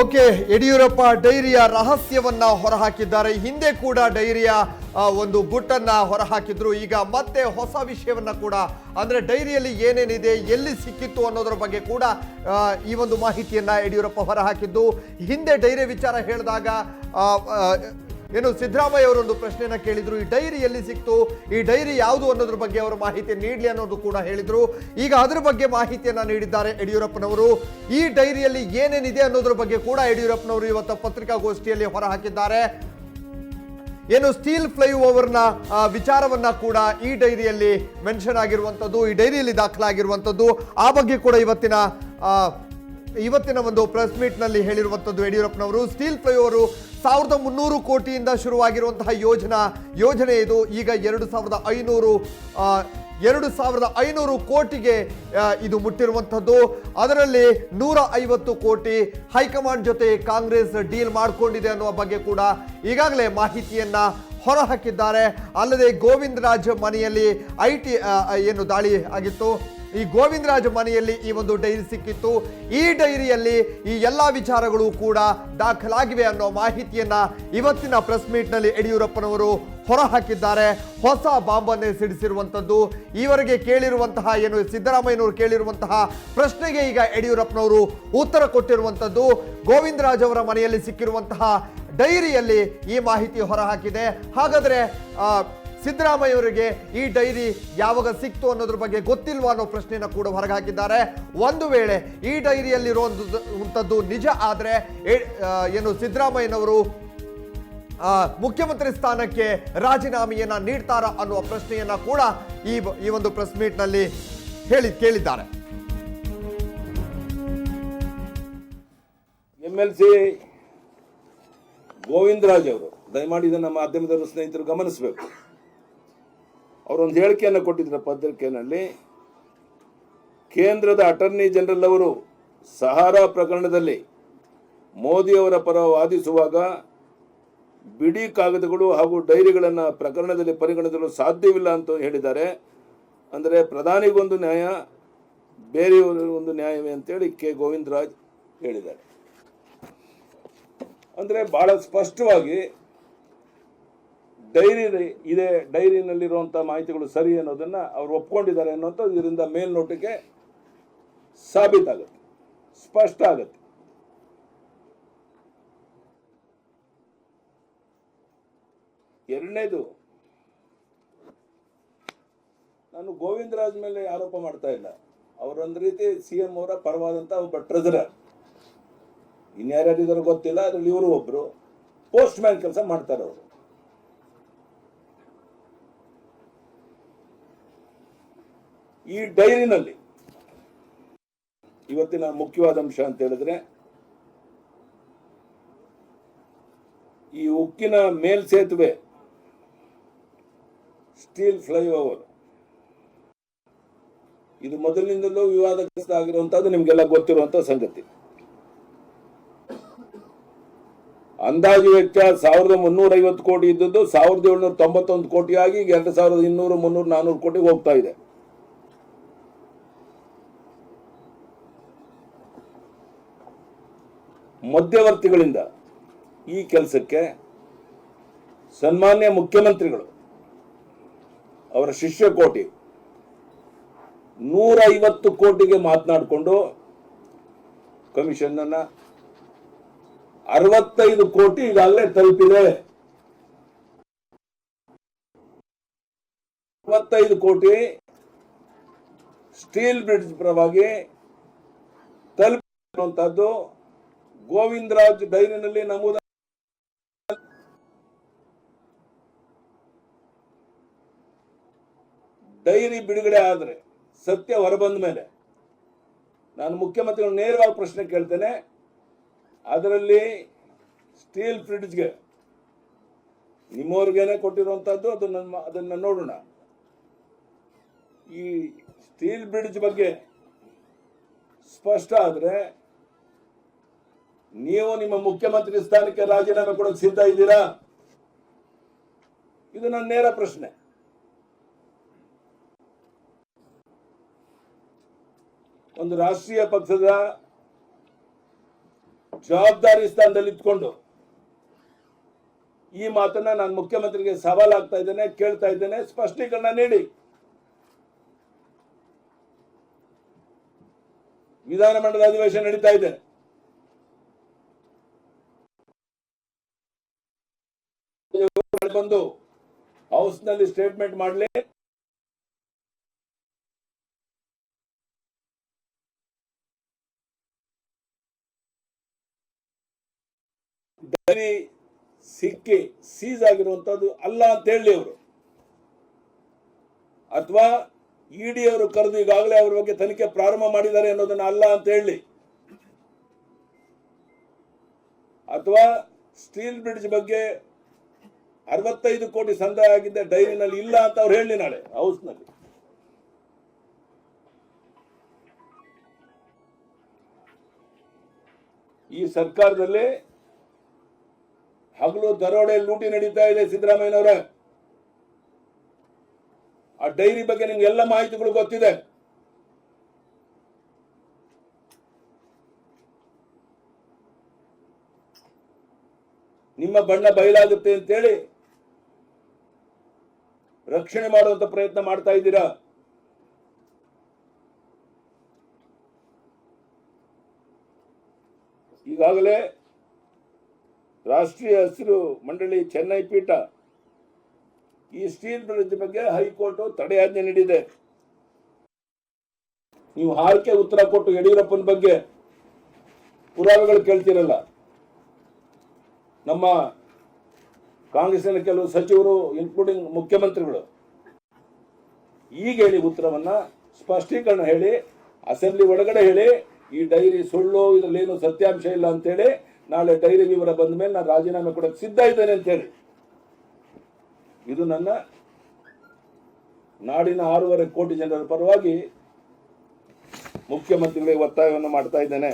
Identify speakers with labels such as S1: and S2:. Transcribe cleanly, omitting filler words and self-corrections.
S1: Okay, Yediyurappa ಡೈರಿಯ ರಹಸ್ಯವನ್ನ ಹೊರಹಾಕಿದ್ದಾರೆ. ಹಿಂದೆ ಕೂಡ ಡೈರಿಯ ಒಂದು ಗುಟ್ಟನ್ನ ಹೊರಹಾಕಿದ್ರು. ಈಗ ಮತ್ತೆ ಹೊಸ ವಿಷಯವನ್ನ ಕೂಡ, ಅಂದ್ರೆ ಡೈರಿಯಲ್ಲಿ ಏನೇನಿದೆ, ಎಲ್ಲಿ ಸಿಕ್ಕಿತ್ತು ಅನ್ನೋದ್ರ ಬಗ್ಗೆ ಕೂಡ ಈ ಒಂದು ಮಾಹಿತಿಯನ್ನ ಯಡಿಯೂರಪ್ಪ ಹೊರಹಾಕಿದ್ದು. ಹಿಂದೆ ಡೈರಿ ವಿಚಾರ ಹೇಳಿದಾಗ ಏನು ಸಿದ್ದರಾಮಯ್ಯ ಅವರೊಂದು ಪ್ರಶ್ನೆಯನ್ನ ಕೇಳಿದ್ರು, ಈ ಡೈರಿ ಎಲ್ಲಿ ಸಿಕ್ತು, ಈ ಡೈರಿ ಯಾವುದು ಅನ್ನೋದ್ರ ಬಗ್ಗೆ ಅವರು ಮಾಹಿತಿ ನೀಡಲಿ ಅನ್ನೋದು ಕೂಡ ಹೇಳಿದ್ರು. ಈಗ ಅದ್ರ ಬಗ್ಗೆ ಮಾಹಿತಿಯನ್ನ ನೀಡಿದ್ದಾರೆ ಯಡಿಯೂರಪ್ಪನವರು. ಈ ಡೈರಿಯಲ್ಲಿ ಏನೇನಿದೆ ಅನ್ನೋದ್ರ ಬಗ್ಗೆ ಕೂಡ ಯಡಿಯೂರಪ್ಪನವರು ಇವತ್ತು ಪತ್ರಿಕಾಗೋಷ್ಠಿಯಲ್ಲಿ ಹೊರಹಾಕಿದ್ದಾರೆ. ಏನು ಸ್ಟೀಲ್ ಫ್ಲೈಓವರ್ನ ವಿಚಾರವನ್ನ ಕೂಡ ಈ ಡೈರಿಯಲ್ಲಿ ಮೆನ್ಷನ್ ಆಗಿರುವಂಥದ್ದು, ಈ ಡೈರಿಯಲ್ಲಿ ದಾಖಲಾಗಿರುವಂಥದ್ದು. ಆ ಬಗ್ಗೆ ಕೂಡ ಇವತ್ತಿನ ಒಂದು ಪ್ರೆಸ್ ಮೀಟ್ ನಲ್ಲಿ ಹೇಳಿರುವಂಥದ್ದು ಯಡಿಯೂರಪ್ಪನವರು. ಸ್ಟೀಲ್ ಫ್ಲೈಓವರ್ 1300 ಕೋಟಿಯಿಂದ ಶುರುವಾಗಿರುವಂತಹ ಯೋಜನೆ ಇದು. ಈಗ 2500 ಕೋಟಿಗೆ ಇದು ಮುಟ್ಟಿರುವಂಥದ್ದು. ಅದರಲ್ಲಿ 150 ಕೋಟಿ ಹೈಕಮಾಂಡ್ ಜೊತೆ ಕಾಂಗ್ರೆಸ್ ಡೀಲ್ ಮಾಡಿಕೊಂಡಿದೆ ಅನ್ನುವ ಬಗ್ಗೆ ಕೂಡ ಈಗಾಗಲೇ ಮಾಹಿತಿಯನ್ನ ಹೊರಹಾಕಿದ್ದಾರೆ. ಅಲ್ಲದೆ ಗೋವಿಂದರಾಜ್ ಮನೆಯಲ್ಲಿ ಏನು ದಾಳಿ ಆಗಿತ್ತು, ಈ ಗೋವಿಂದರಾಜ್ ಮನೆಯಲ್ಲಿ ಈ ಒಂದು ಡೈರಿ ಸಿಕ್ಕಿತ್ತು. ಈ ಡೈರಿಯಲ್ಲಿ ಈ ಎಲ್ಲಾ ವಿಚಾರಗಳು ಕೂಡ ದಾಖಲಾಗಿವೆ ಅನ್ನೋ ಮಾಹಿತಿಯನ್ನ ಇವತ್ತಿನ ಪ್ರೆಸ್ ಮೀಟ್ ನಲ್ಲಿ ಯಡಿಯೂರಪ್ಪನವರು ಹೊರಹಾಕಿದ್ದಾರೆ. ಹೊಸ ಬಾಂಬನ್ನೇ ಸಿಡಿಸಿರುವಂತದ್ದು. ಈವರೆಗೆ ಕೇಳಿರುವಂತಹ ಏನು ಸಿದ್ದರಾಮಯ್ಯನವರು ಕೇಳಿರುವಂತಹ ಪ್ರಶ್ನೆಗೆ ಈಗ ಯಡಿಯೂರಪ್ಪನವರು ಉತ್ತರ ಕೊಟ್ಟಿರುವಂತದ್ದು. ಗೋವಿಂದರಾಜ್ ಅವರ ಮನೆಯಲ್ಲಿ ಸಿಕ್ಕಿರುವಂತಹ ಡೈರಿಯಲ್ಲಿ ಈ ಮಾಹಿತಿ ಹೊರಹಾಕಿದೆ. ಹಾಗಾದ್ರೆ ಸಿದ್ದರಾಮಯ್ಯ ಅವರಿಗೆ ಈ ಡೈರಿ ಯಾವಾಗ ಸಿಕ್ತು ಅನ್ನೋದ್ರ ಬಗ್ಗೆ ಗೊತ್ತಿಲ್ವಾ ಅನ್ನೋ ಪ್ರಶ್ನೆಯನ್ನ ಕೂಡ ಹೊರಗೆ ಹಾಕಿದ್ದಾರೆ. ಒಂದು ವೇಳೆ ಈ ಡೈರಿಯಲ್ಲಿರುವಂಥದ್ದು ನಿಜ ಆದ್ರೆ ಏನು ಸಿದ್ದರಾಮಯ್ಯನವರು ಮುಖ್ಯಮಂತ್ರಿ ಸ್ಥಾನಕ್ಕೆ ರಾಜೀನಾಮೆಯನ್ನ ನೀಡ್ತಾರಾ ಅನ್ನುವ ಪ್ರಶ್ನೆಯನ್ನ ಕೂಡ ಈ ಒಂದು ಪ್ರೆಸ್ ಮೀಟ್ ನಲ್ಲಿ ಕೇಳಿದ್ದಾರೆ.
S2: MLC ಗೋವಿಂದರಾಜ್ ಅವರು ದಯಮಾಡಿ ಇದನ್ನ ಮಾಧ್ಯಮದ ಸ್ನೇಹಿತರು ಗಮನಿಸಬೇಕು. ಅವರೊಂದು ಹೇಳಿಕೆಯನ್ನು ಕೊಟ್ಟಿದ್ದರು ಪತ್ರಿಕೆಯಲ್ಲಿ. ಕೇಂದ್ರದ ಅಟಾರ್ನಿ ಜನರಲ್ ಅವರು ಸಹಾರಾ ಪ್ರಕರಣದಲ್ಲಿ ಮೋದಿಯವರ ಪರ ವಾದಿಸುವಾಗ ಬಿಡಿ ಕಾಗದಗಳು ಹಾಗೂ ಡೈರಿಗಳನ್ನು ಪ್ರಕರಣದಲ್ಲಿ ಪರಿಗಣಿಸಲು ಸಾಧ್ಯವಿಲ್ಲ ಅಂತ ಹೇಳಿದ್ದಾರೆ. ಅಂದರೆ ಪ್ರಧಾನಿಗೊಂದು ನ್ಯಾಯ, ಬೇರೆಯವರಿಗೊಂದು ನ್ಯಾಯವೇ ಅಂತೇಳಿ ಗೋವಿಂದರಾಜ್ ಹೇಳಿದ್ದಾರೆ. ಅಂದರೆ ಬಹಳ ಸ್ಪಷ್ಟವಾಗಿ ಡೈರಿನಲ್ಲಿರುವಂಥ ಮಾಹಿತಿಗಳು ಸರಿ ಅನ್ನೋದನ್ನ ಅವರು ಒಪ್ಕೊಂಡಿದ್ದಾರೆ ಅನ್ನೋಂಥದ್ದು ಇದರಿಂದ ಮೇಲ್ನೋಟಕ್ಕೆ ಸಾಬೀತಾಗುತ್ತೆ, ಸ್ಪಷ್ಟ ಆಗುತ್ತೆ. ಎರಡನೇದು, ನಾನು ಗೋವಿಂದರಾಜ್ ಮೇಲೆ ಆರೋಪ ಮಾಡ್ತಾ ಇಲ್ಲ. ಅವರೊಂದು ರೀತಿ CM ಅವರ ಪರವಾದಂಥ ಒಬ್ಬ ಟ್ರೆಜರರ್, ಇನ್ಯಾರ್ಯಾರಿದಾರೋ ಗೊತ್ತಿಲ್ಲ, ಅದರಲ್ಲಿ ಇವರು ಒಬ್ರು ಪೋಸ್ಟ್ ಮ್ಯಾನ್ ಕೆಲಸ ಮಾಡ್ತಾರೆ. ಅವರು ಈ ಡೈರಿನಲ್ಲಿ ಇವತ್ತಿನ ಮುಖ್ಯವಾದ ಅಂಶ ಅಂತ ಹೇಳಿದ್ರೆ, ಈ ಉಕ್ಕಿನ ಮೇಲ್ಸೇತುವೆ ಸ್ಟೀಲ್ ಫ್ಲೈಓವರ್ ಇದು ಮೊದಲಿನಿಂದಲೂ ವಿವಾದಗ್ರಸ್ತ ಆಗಿರುವಂತದ್ದು ನಿಮ್ಗೆಲ್ಲ ಗೊತ್ತಿರುವಂತ ಸಂಗತಿ. ಅಂದಾಜು ವೆಚ್ಚ 1350 ಕೋಟಿ ಇದ್ದದ್ದು 1791 ಕೋಟಿ ಆಗಿ 2200, 300, 400 ಕೋಟಿಗೆ ಹೋಗ್ತಾ ಇದೆ. ಮಧ್ಯವರ್ತಿಗಳಿಂದ ಈ ಕೆಲಸಕ್ಕೆ ಸನ್ಮಾನ್ಯ ಮುಖ್ಯಮಂತ್ರಿಗಳು ಅವರ ಶಿಷ್ಯ ಕೋಟಿ 150 ಕೋಟಿಗೆ ಮಾತನಾಡಿಕೊಂಡು ಕಮಿಷನ್ ಅನ್ನ 65 ಕೋಟಿ ಈಗಾಗಲೇ ತಲುಪಿದೆ. 65 ಕೋಟಿ ಸ್ಟೀಲ್ ಬ್ರಿಡ್ಜ್ ಪರವಾಗಿ ತಲುಪಿರುವಂತಹದ್ದು ಗೋವಿಂದರಾಜ್ ಡೈರಿನಲ್ಲಿ ನಮೂದ. ಡೈರಿ ಬಿಡುಗಡೆ ಆದರೆ, ಸತ್ಯ ಹೊರಬಂದ ಮೇಲೆ ನಾನು ಮುಖ್ಯಮಂತ್ರಿಗಳು ನೇರವಾಗಿ ಪ್ರಶ್ನೆ ಕೇಳ್ತೇನೆ. ಅದರಲ್ಲಿ ಸ್ಟೀಲ್ ಬ್ರಿಡ್ಜ್ಗೆ ನಿಮ್ಮವ್ರಿಗೇನೆ ಕೊಟ್ಟಿರುವಂತಹದ್ದು, ಅದನ್ನ ನೋಡೋಣ. ಈ ಸ್ಟೀಲ್ ಬ್ರಿಡ್ಜ್ ಬಗ್ಗೆ ಸ್ಪಷ್ಟ ಆದ್ರೆ ನೀವು ನಿಮ್ಮ ಮುಖ್ಯಮಂತ್ರಿ ಸ್ಥಾನಕ್ಕೆ ರಾಜೀನಾಮೆ ಕೊಡೋಕೆ ಸಿದ್ಧ ಇದ್ದೀರಾ? ಇದು ನನ್ನ ನೇರ ಪ್ರಶ್ನೆ. ಒಂದು ರಾಷ್ಟ್ರೀಯ ಪಕ್ಷದ ಜವಾಬ್ದಾರಿ ಸ್ಥಾನದಲ್ಲಿ ಇದ್ಕೊಂಡು ಈ ಮಾತನ್ನ ನಾನು ಮುಖ್ಯಮಂತ್ರಿಗೆ ಸವಾಲಾಗ್ತಾ ಇದ್ದೇನೆ, ಕೇಳ್ತಾ ಇದ್ದೇನೆ, ಸ್ಪಷ್ಟೀಕರಣ ನೀಡಿ. ವಿಧಾನಮಂಡಲದ ಅಧಿವೇಶನ ನಡೀತಾ ಇದೆ. ಬಂದು ಹೌಸ್ ನಲ್ಲಿ ಸ್ಟೇಟ್ಮೆಂಟ್ ಮಾಡಲಿ. ಡೈರಿ ಸಿಕ್ಕಿ ಸೀಸ್ ಆಗಿರುವಂತದ್ದು ಅಲ್ಲ ಅಂತ ಹೇಳಿ ಅವರು, ಅಥವಾ ಇಡಿ ಅವರು ಕರೆದು ಈಗಾಗಲೇ ಅವರ ಬಗ್ಗೆ ತನಿಖೆ ಪ್ರಾರಂಭ ಮಾಡಿದ್ದಾರೆ ಅನ್ನೋದನ್ನ ಅಲ್ಲ ಅಂತ ಹೇಳಿ, ಅಥವಾ ಸ್ಟೀಲ್ ಬ್ರಿಡ್ಜ್ ಬಗ್ಗೆ 65 ಕೋಟಿ ಸಂದಾಯ ಆಗಿದ್ದ ಡೈರಿನಲ್ಲಿ ಇಲ್ಲ ಅಂತ ಅವ್ರು ಹೇಳಿ ನಾಳೆ ಹೌಸ್ ನಲ್ಲಿ. ಈ ಸರ್ಕಾರದಲ್ಲಿ ಹಗಲು ದರೋಡೆ ಲೂಟಿ ನಡೀತಾ ಇದೆ ಸಿದ್ದರಾಮಯ್ಯನವರ. ಆ ಡೈರಿ ಬಗ್ಗೆ ನಿಮ್ಗೆ ಎಲ್ಲ ಮಾಹಿತಿಗಳು ಗೊತ್ತಿದೆ. ನಿಮ್ಮ ಬಣ್ಣ ಬಯಲಾಗುತ್ತೆ ಅಂತೇಳಿ ರಕ್ಷಣೆ ಮಾಡುವಂತ ಪ್ರಯತ್ನ ಮಾಡ್ತಾ ಇದ್ದೀರಾ. ಈಗಾಗಲೇ ರಾಷ್ಟ್ರೀಯ ಹಸಿರು ಮಂಡಳಿ ಚೆನ್ನೈ ಪೀಠ ಈ ಸ್ಟೀಲ್ ಬ್ರಿಡ್ಜ್ ಬಗ್ಗೆ ಹೈಕೋರ್ಟ್ ತಡೆಯಾಜ್ಞೆ ನೀಡಿದೆ. ನೀವು ಹಾರಿಕೆ ಉತ್ತರ ಕೊಟ್ಟು ಯಡಿಯೂರಪ್ಪನ ಬಗ್ಗೆ ಪುರಾವೆಗಳು ಕೇಳ್ತಿರಲ್ಲ. ನಮ್ಮ ಕಾಂಗ್ರೆಸ್ನ ಕೆಲವು ಸಚಿವರು ಇನ್ಕ್ಲೂಡಿಂಗ್ ಮುಖ್ಯಮಂತ್ರಿಗಳು ಈಗ ಹೇಳಿ ಉತ್ತರವನ್ನ ಸ್ಪಷ್ಟೀಕರಣ ಹೇಳಿ ಅಸೆಂಬ್ಲಿ ಒಳಗಡೆ ಹೇಳಿ ಈ ಡೈರಿ ಸುಳ್ಳು, ಇದರಲ್ಲಿ ಏನು ಸತ್ಯಾಂಶ ಇಲ್ಲ ಅಂತೇಳಿ ನಾಳೆ ಡೈರಿ ವಿವರ ಬಂದ ಮೇಲೆ ನಾನು ರಾಜೀನಾಮೆ ಕೊಡಕ್ಕೆ ಸಿದ್ಧ ಇದ್ದೇನೆ ಅಂತೇಳಿ. ಇದು ನನ್ನ ನಾಡಿನ 6.5 ಕೋಟಿ ಜನರ ಪರವಾಗಿ ಮುಖ್ಯಮಂತ್ರಿಗಳಿಗೆ ಒತ್ತಾಯವನ್ನು ಮಾಡ್ತಾ ಇದ್ದೇನೆ.